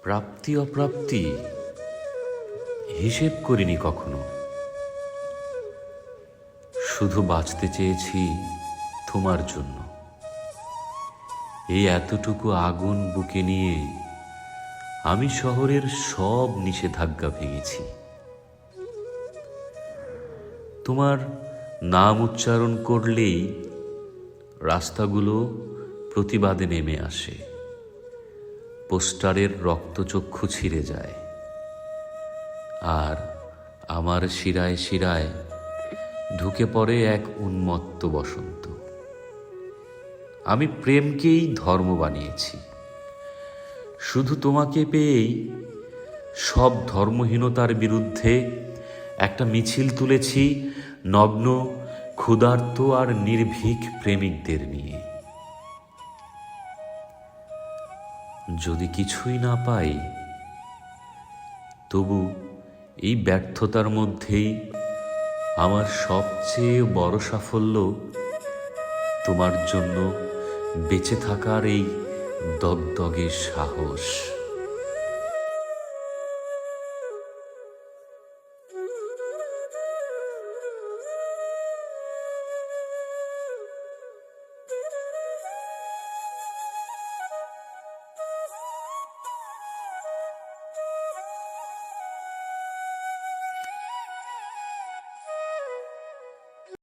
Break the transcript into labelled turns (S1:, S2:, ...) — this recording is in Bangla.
S1: প্রাপ্তি অপ্রাপ্তি হিসেব করিনি কখনো। শুধু বাঁচতে চেয়েছি তোমার জন্য। এই এতটুকু আগুন বুকে নিয়ে আমি শহরের সব নিষেধাজ্ঞা ভেঙেছি। তোমার নাম উচ্চারণ করলেই রাস্তাগুলো প্রতিবাদে নেমে আসে, পোস্টারের রক্তচক্ষু ছিঁড়ে যায়, আর আমার শিরায় শিরায় ঢুকে পড়ে এক উন্মত্ত বসন্ত। আমি প্রেমকেই ধর্ম বানিয়েছি। শুধু তোমাকে পেয়েই সব ধর্মহীনতার বিরুদ্ধে একটা মিছিল তুলেছি, নগ্ন, ক্ষুধার্ত আর নির্ভীক প্রেমিকদের নিয়ে। যদি কিছুই না পাই, তবু এই ব্যর্থতার মধ্যেই আমার সবচেয়ে বড় সাফল্য তোমার জন্য বেঁচে থাকার এই দগদগে সাহস।